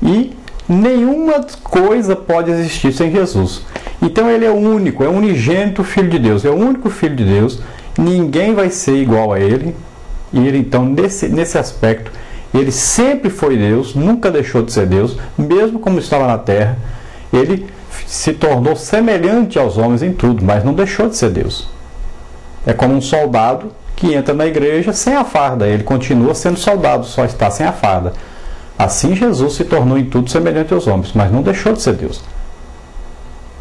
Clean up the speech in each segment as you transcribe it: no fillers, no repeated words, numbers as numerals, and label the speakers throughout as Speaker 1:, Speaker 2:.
Speaker 1: E nenhuma coisa pode existir sem Jesus. Então ele é o único, é o unigênito Filho de Deus, é o único Filho de Deus, ninguém vai ser igual a ele. E ele então, nesse aspecto, ele sempre foi Deus, nunca deixou de ser Deus, mesmo como estava na terra. Ele se tornou semelhante aos homens em tudo, mas não deixou de ser Deus. É como um soldado que entra na igreja sem a farda, ele continua sendo soldado, só está sem a farda. Assim Jesus se tornou em tudo semelhante aos homens, mas não deixou de ser Deus.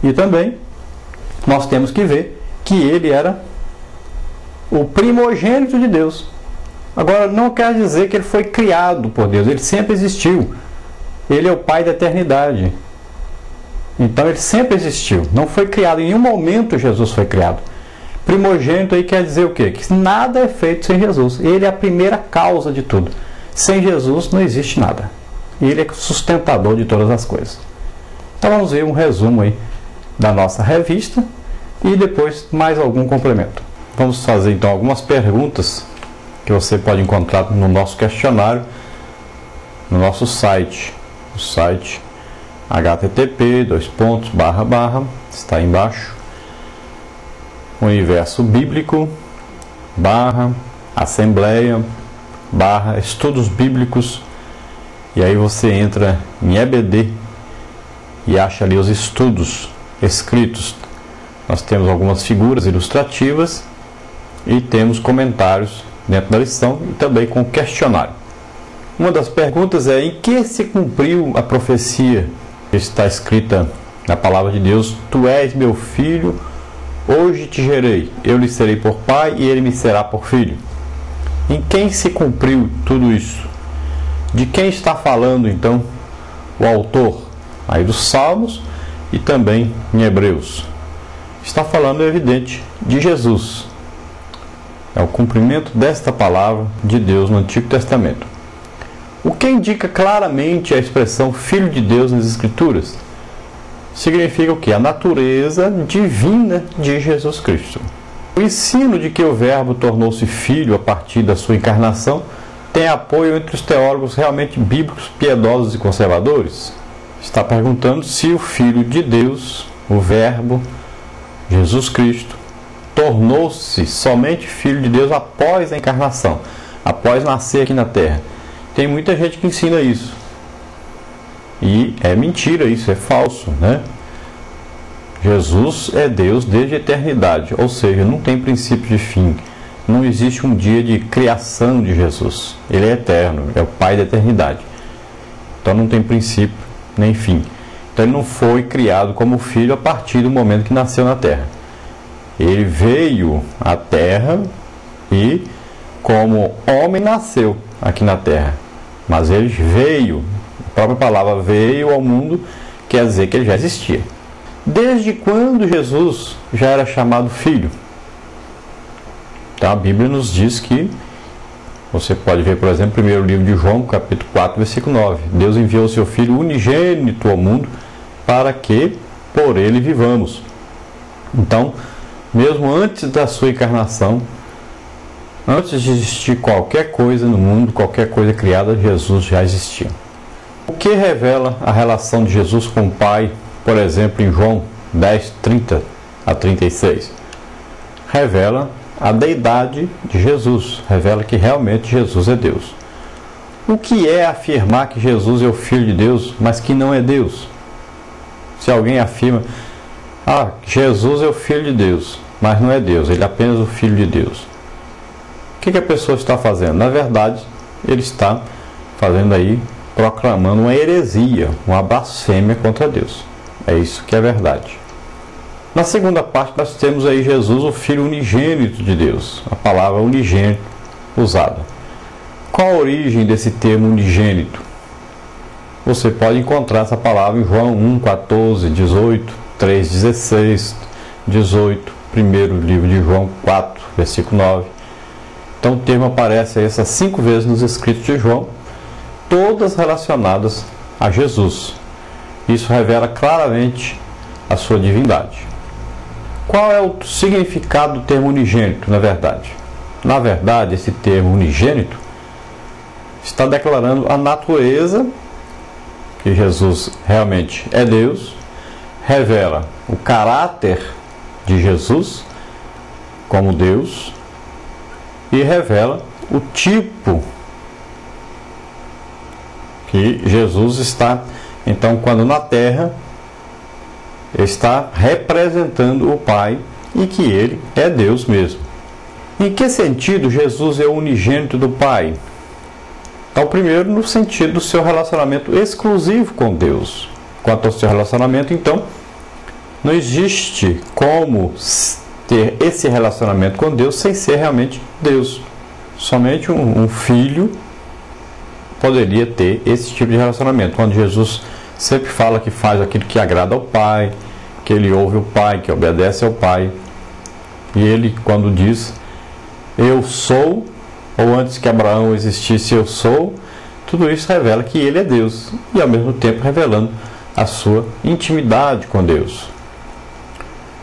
Speaker 1: E também nós temos que ver que ele era o primogênito de Deus. Agora, não quer dizer que ele foi criado por Deus, ele sempre existiu. Ele é o Pai da eternidade. Então ele sempre existiu, não foi criado, em nenhum momento Jesus foi criado. Primogênito aí quer dizer o quê? Que nada é feito sem Jesus. Ele é a primeira causa de tudo. Sem Jesus não existe nada. Ele é o sustentador de todas as coisas. Então vamos ver um resumo aí da nossa revista e depois mais algum complemento. Vamos fazer então algumas perguntas que você pode encontrar no nosso questionário, no nosso site. O site http está aí embaixo, universo bíblico /assembleia /estudos bíblicos, e aí você entra em EBD e acha ali os estudos escritos. Nós temos algumas figuras ilustrativas e temos comentários dentro da lição e também com questionário. Uma das perguntas é: em que se cumpriu a profecia que está escrita na palavra de Deus? Tu és meu filho, hoje te gerei, eu lhe serei por pai e ele me será por filho. Em quem se cumpriu tudo isso? De quem está falando então o autor aí dos Salmos e também em Hebreus? Está falando, é evidente, de Jesus. É o cumprimento desta palavra de Deus no Antigo Testamento. O que indica claramente a expressão Filho de Deus nas Escrituras? Significa o quê? A natureza divina de Jesus Cristo. O ensino de que o Verbo tornou-se Filho a partir da sua encarnação tem apoio entre os teólogos realmente bíblicos, piedosos e conservadores? Está perguntando se o Filho de Deus, o Verbo, Jesus Cristo, tornou-se somente Filho de Deus após a encarnação, após nascer aqui na Terra. Tem muita gente que ensina isso. E é mentira isso, é falso, né? Jesus é Deus desde a eternidade, ou seja, não tem princípio de fim. Não existe um dia de criação de Jesus. Ele é eterno, é o Pai da eternidade. Então não tem princípio nem fim. Então ele não foi criado como filho a partir do momento que nasceu na Terra. Ele veio à Terra e como homem nasceu aqui na Terra. Mas ele veio, a própria palavra veio ao mundo, quer dizer que ele já existia. Desde quando Jesus já era chamado filho? Então a Bíblia nos diz que, você pode ver, por exemplo, o primeiro livro de João, capítulo 4, versículo 9. Deus enviou o seu Filho unigênito ao mundo para que por ele vivamos. Então, mesmo antes da sua encarnação, antes de existir qualquer coisa no mundo, qualquer coisa criada, Jesus já existia. O que revela a relação de Jesus com o Pai, por exemplo, em João 10, 30 a 36? Revela a deidade de Jesus, revela que realmente Jesus é Deus. O que é afirmar que Jesus é o Filho de Deus, mas que não é Deus? Se alguém afirma, Jesus é o Filho de Deus, mas não é Deus, ele é apenas o Filho de Deus. O que a pessoa está fazendo? Na verdade, ele está fazendo aí, proclamando uma heresia, uma blasfêmia contra Deus. É isso que é verdade. Na segunda parte, nós temos aí Jesus, o Filho unigênito de Deus. A palavra unigênito usada. Qual a origem desse termo unigênito? Você pode encontrar essa palavra em João 1, 14, 18, 3, 16, 18, primeiro livro de João 4, versículo 9. Então o termo aparece aí essas 5 vezes nos escritos de João, todas relacionadas a Jesus. Isso revela claramente a sua divindade. Qual é o significado do termo unigênito, na verdade? Na verdade, esse termo unigênito está declarando a natureza que Jesus realmente é Deus, revela o caráter de Jesus como Deus e revela o tipo que Jesus está, então, quando na terra, está representando o Pai e que ele é Deus mesmo. Em que sentido Jesus é o unigênito do Pai? Então, primeiro, no sentido do seu relacionamento exclusivo com Deus. Quanto ao seu relacionamento, então, não existe como ter esse relacionamento com Deus sem ser realmente Deus. Somente um filho poderia ter esse tipo de relacionamento. Quando Jesus sempre fala que faz aquilo que agrada ao Pai, que ele ouve o Pai, que obedece ao Pai. E ele, quando diz, eu sou, ou antes que Abraão existisse, eu sou, tudo isso revela que ele é Deus. E ao mesmo tempo revelando a sua intimidade com Deus.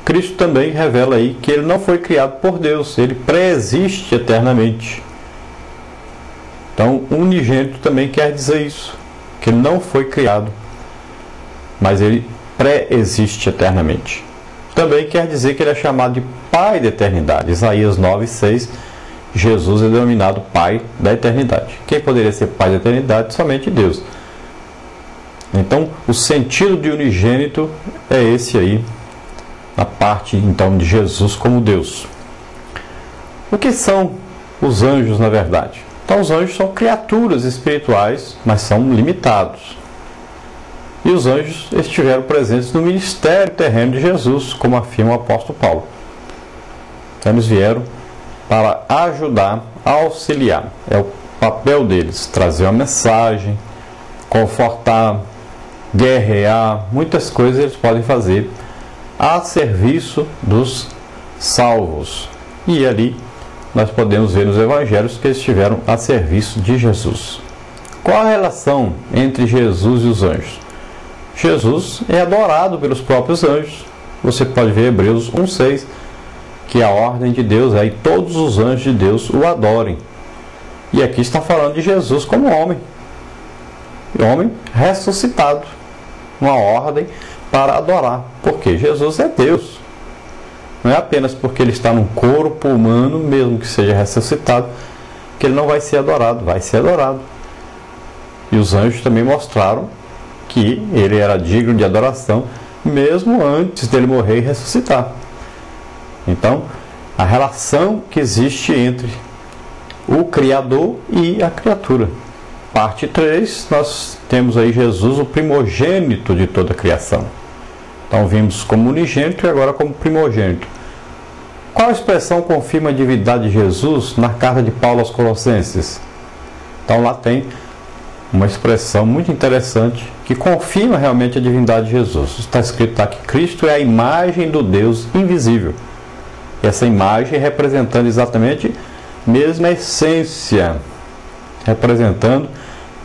Speaker 1: Cristo também revela aí que ele não foi criado por Deus, ele pré-existe eternamente. Então, unigênito também quer dizer isso, que ele não foi criado, mas ele pré-existe eternamente. Também quer dizer que ele é chamado de Pai da eternidade. Isaías 9:6, Jesus é denominado Pai da eternidade. Quem poderia ser Pai da eternidade? Somente Deus. Então, o sentido de unigênito é esse aí, a parte então de Jesus como Deus. O que são os anjos, na verdade? Então, os anjos são criaturas espirituais, mas são limitados. E os anjos estiveram presentes no ministério terreno de Jesus, como afirma o apóstolo Paulo. Então, eles vieram para ajudar, auxiliar. É o papel deles, trazer uma mensagem, confortar, guerrear, muitas coisas eles podem fazer a serviço dos salvos. E ali nós podemos ver nos evangelhos que eles estiveram a serviço de Jesus. Qual a relação entre Jesus e os anjos? Jesus é adorado pelos próprios anjos. Você pode ver Hebreus 1:6, que a ordem de Deus é e todos os anjos de Deus o adorem. E aqui está falando de Jesus como homem. Homem ressuscitado. Uma ordem para adorar. Porque Jesus é Deus. Não é apenas porque ele está num corpo humano, mesmo que seja ressuscitado, que ele não vai ser adorado. Vai ser adorado. E os anjos também mostraram que ele era digno de adoração, mesmo antes dele morrer e ressuscitar. Então, a relação que existe entre o Criador e a criatura. Parte 3, nós temos aí Jesus, o primogênito de toda a criação. Então, vimos como unigênito e agora como primogênito. Qual expressão confirma a divindade de Jesus na carta de Paulo aos Colossenses? Então, lá tem uma expressão muito interessante que confirma realmente a divindade de Jesus. Está escrito aqui que Cristo é a imagem do Deus invisível. Essa imagem representando exatamente a mesma essência, representando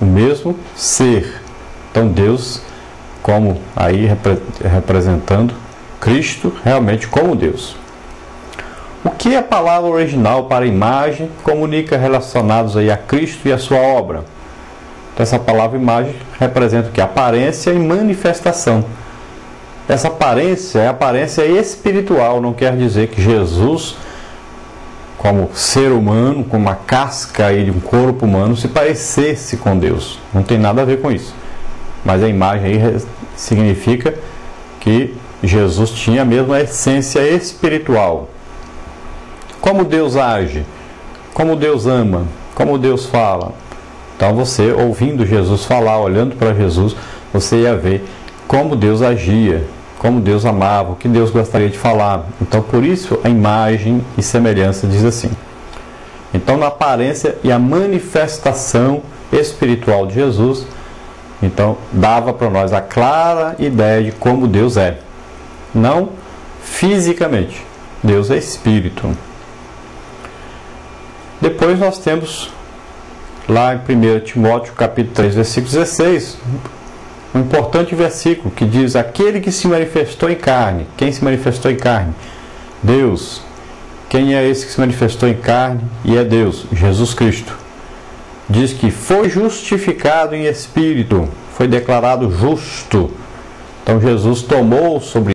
Speaker 1: o mesmo ser. Então Deus, como aí representando Cristo realmente como Deus. O que a palavra original para imagem comunica relacionados aí a Cristo e a sua obra? Então, essa palavra imagem representa o que? Aparência e manifestação. Essa aparência é aparência espiritual, não quer dizer que Jesus, como ser humano, com uma casca aí de um corpo humano, se parecesse com Deus. Não tem nada a ver com isso. Mas a imagem aí significa que Jesus tinha a mesma essência espiritual. Como Deus age, como Deus ama, como Deus fala. Então você, ouvindo Jesus falar, olhando para Jesus, você ia ver como Deus agia, como Deus amava, o que Deus gostaria de falar. Então, por isso, a imagem e semelhança diz assim. Então, na aparência e a manifestação espiritual de Jesus, então, dava para nós a clara ideia de como Deus é. Não fisicamente. Deus é espírito. Depois nós temos, lá em 1 Timóteo, capítulo 3, versículo 16, um importante versículo que diz: aquele que se manifestou em carne. Quem se manifestou em carne? Deus. Quem é esse que se manifestou em carne e é Deus? Jesus Cristo. Diz que foi justificado em espírito, foi declarado justo. Então Jesus tomou sobre